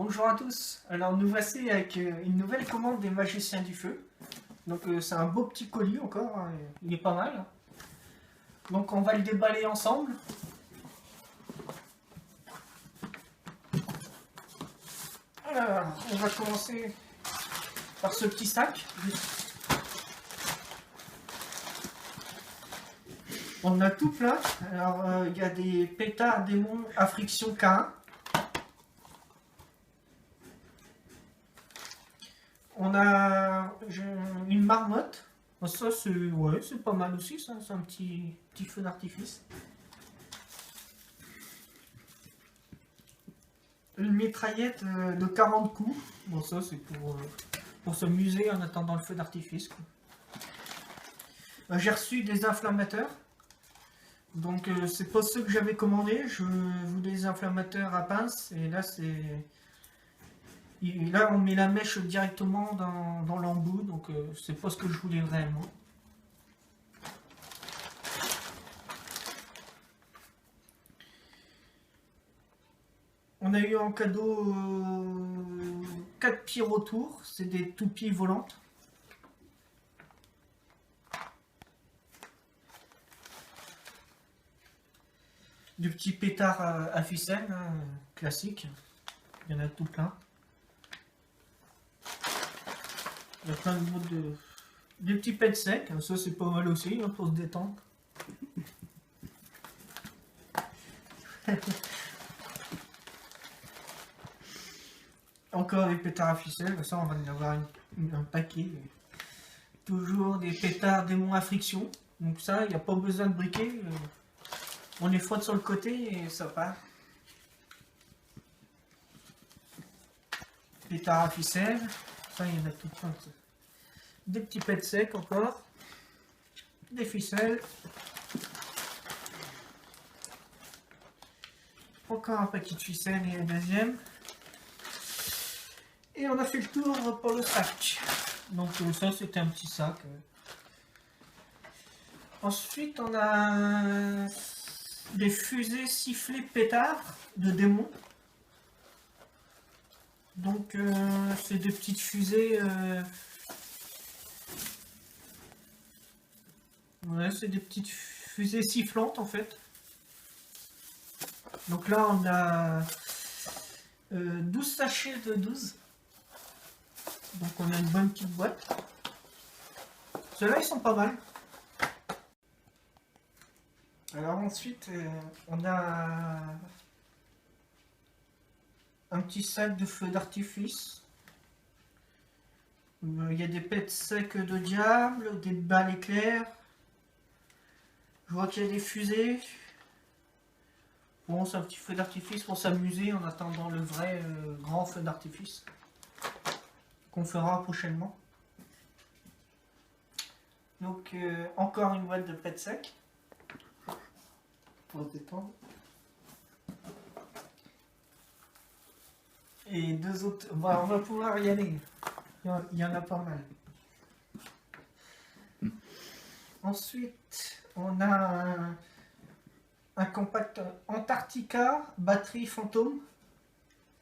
Bonjour à tous, alors nous voici avec une nouvelle commande des Magiciens du Feu. Donc c'est un beau petit colis encore, hein, il est pas mal. Donc on va le déballer ensemble. Alors on va commencer par ce petit sac. On a tout plein, alors il y a des pétards démons à friction K1. On a une marmotte. Ça c'est ouais, c'est pas mal aussi, ça c'est un petit feu d'artifice. Une mitraillette de 40 coups. Bon ça c'est pour s'amuser en attendant le feu d'artifice. J'ai reçu des inflammateurs. Donc c'est pas ceux que j'avais commandés. Je voulais des inflammateurs à pince et là c'est... Et là, on met la mèche directement dans l'embout, donc c'est pas ce que je voulais réellement. On a eu en cadeau 4 pyrotours, c'est des toupies volantes. Du petit pétard à ficelle, hein, classique. Il y en a tout plein. Il y a plein de des petits pets secs, ça c'est pas mal aussi hein, pour se détendre. Encore des pétards à ficelle, ça on va en avoir un paquet. Toujours des pétards démons à friction, donc ça il n'y a pas besoin de briquet, on les frotte sur le côté et ça part. Pétards à ficelle, ça il y en a tout plein. Des petits pets secs encore, des ficelles, encore un paquet de ficelles et un deuxième. Et on a fait le tour pour le sac. Donc ça c'était un petit sac. Ensuite on a des fusées sifflées pétards de démons. Donc c'est des petites fusées... Ouais, c'est des petites fusées sifflantes en fait. Donc là on a 12 sachets de 12. Donc on a une bonne petite boîte. Ceux-là ils sont pas mal. Alors ensuite on a un petit sac de feux d'artifice. Il y a des pets secs de diable, des balles éclairs. Je vois qu'il y a des fusées. Bon, c'est un petit feu d'artifice pour s'amuser en attendant le vrai grand feu d'artifice qu'on fera prochainement. Donc, encore une boîte de pets secs pour se détendre. Et deux autres. Bon, on va pouvoir y aller. Il y en a pas mal. Ensuite, on a un compact Antarctica batterie fantôme.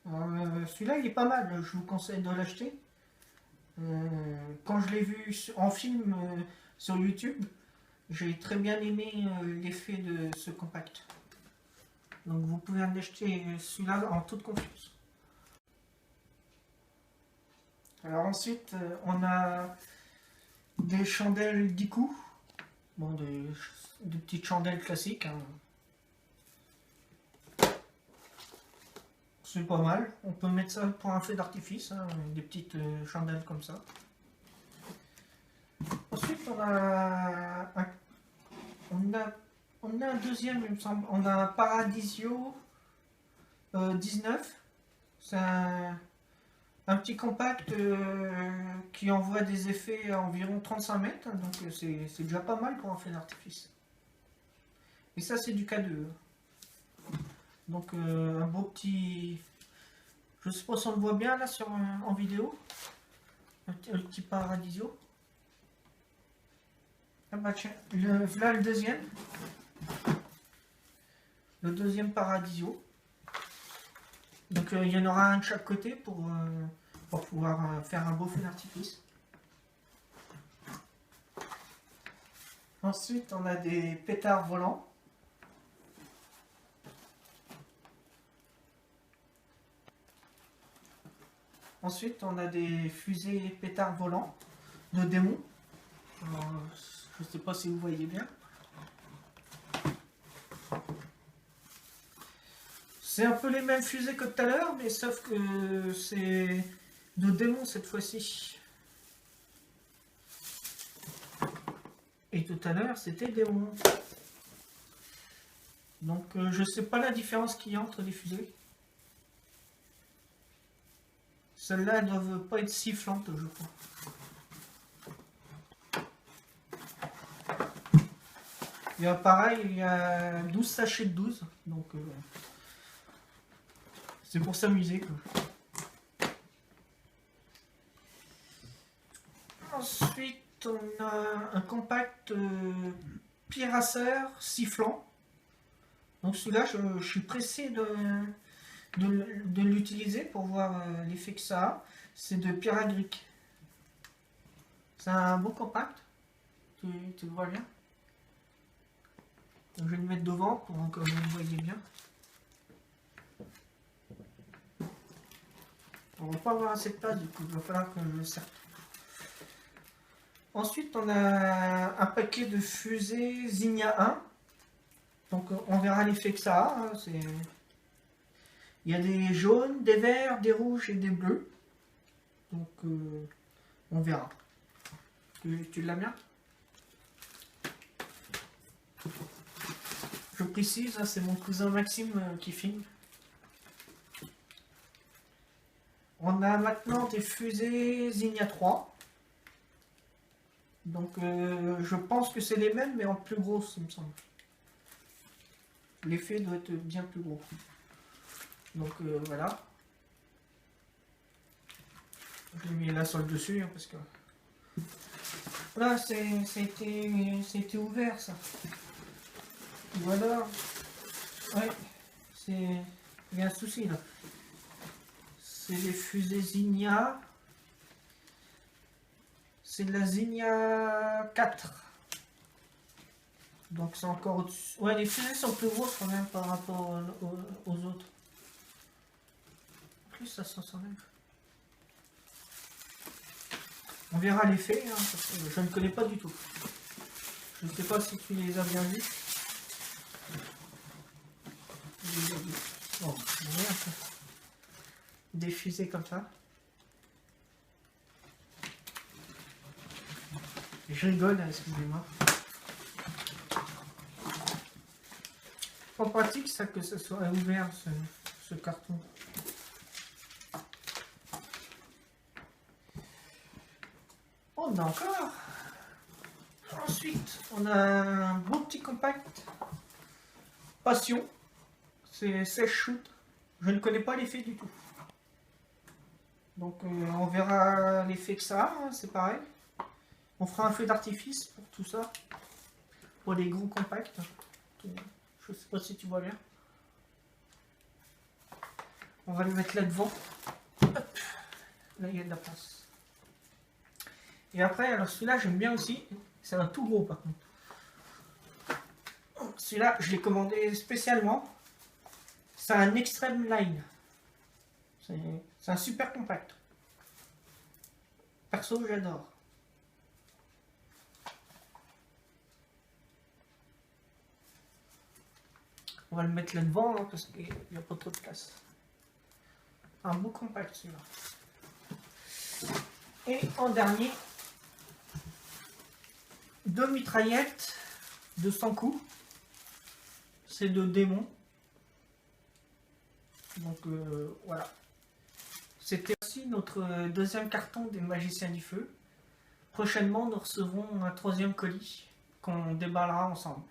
Celui-là, il est pas mal. Je vous conseille de l'acheter. Quand je l'ai vu en film sur YouTube, j'ai très bien aimé l'effet de ce compact. Donc vous pouvez en acheter celui-là en toute confiance. Alors ensuite, on a des chandelles d'Iku. Bon, des petites chandelles classiques. Hein. C'est pas mal. On peut mettre ça pour un feu d'artifice, hein, des petites chandelles comme ça. Ensuite, on a un deuxième, il me semble. On a un Paradisio 19. C'est un petit compact qui envoie des effets à environ 35 mètres. Donc c'est déjà pas mal pour un feu d'artifice. Et ça, c'est du K2. Donc un beau petit... Je sais pas si on le voit bien là en vidéo. Le petit Paradisio. Ah bah tiens, voilà le deuxième. Le deuxième Paradisio. Donc il y en aura un de chaque côté pour pouvoir faire un beau feu d'artifice. Ensuite, on a des pétards volants. Ensuite, on a des fusées pétards volants de démons. Alors, je ne sais pas si vous voyez bien. C'est un peu les mêmes fusées que tout à l'heure, mais sauf que c'est de démons cette fois-ci. Et tout à l'heure, c'était démons. Donc, je sais pas la différence qu'il y a entre les fusées. Celles-là ne doivent pas être sifflantes, je crois. Il y a pareil, il y a 12 sachets de 12. Donc, c'est pour s'amuser, quoi. Ensuite, on a un compact pirasseur sifflant. Donc celui-là, je suis pressé de l'utiliser pour voir l'effet que ça a. C'est de Pyragrip. C'est un beau compact. Tu le vois bien. Donc, je vais le mettre devant pour que vous le voyez bien. On va pas avoir assez de place, du coup, il va falloir que je le serre. Ensuite, on a un paquet de fusées Zinnia 1. Donc, on verra l'effet que ça a. Hein. Il y a des jaunes, des verts, des rouges et des bleus. Donc, on verra. Tu l'as bien? Je précise, hein, c'est mon cousin Maxime qui filme. On a maintenant des fusées Zinnia 3. Donc je pense que c'est les mêmes mais en plus gros, il me semble. L'effet doit être bien plus gros. Donc voilà. J'ai mis la sole dessus hein, parce que... Voilà, c'était ouvert ça. Voilà. Ouais, il y a un souci là. C'est les fusées Zinnia. C'est de la Zinnia 4. Donc c'est encore au-dessus. Ouais, les fusées sont plus grosses quand même par rapport aux autres. En plus, ça sent même. On verra l'effet, hein, parce que je ne connais pas du tout. Je ne sais pas si tu les as bien vus. Bon, des fusées comme ça. Je rigole, excusez-moi. Pas pratique ça que ce soit ouvert ce carton. On a encore. Ensuite, on a un beau petit compact Passion. C'est 16 shoot. Je ne connais pas l'effet du tout. Donc on verra l'effet que ça a, hein, c'est pareil. On fera un feu d'artifice pour tout ça. Pour les gros compacts. Je sais pas si tu vois bien. On va le mettre là devant. Hop. Là il y a de la place. Et après, alors celui-là j'aime bien aussi. C'est un tout gros par contre. Celui-là je l'ai commandé spécialement. C'est un Extreme Line. C'est un super compact. Perso j'adore. On va le mettre là devant hein, parce qu'il n'y a pas trop de place. Un beau compact celui-là. Et en dernier, deux mitraillettes de 100 coups. C'est de démons. Donc voilà. C'était aussi notre deuxième carton des Magiciens du Feu. Prochainement, nous recevrons un troisième colis qu'on déballera ensemble.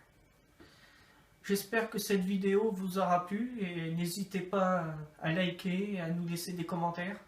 J'espère que cette vidéo vous aura plu et n'hésitez pas à liker et à nous laisser des commentaires.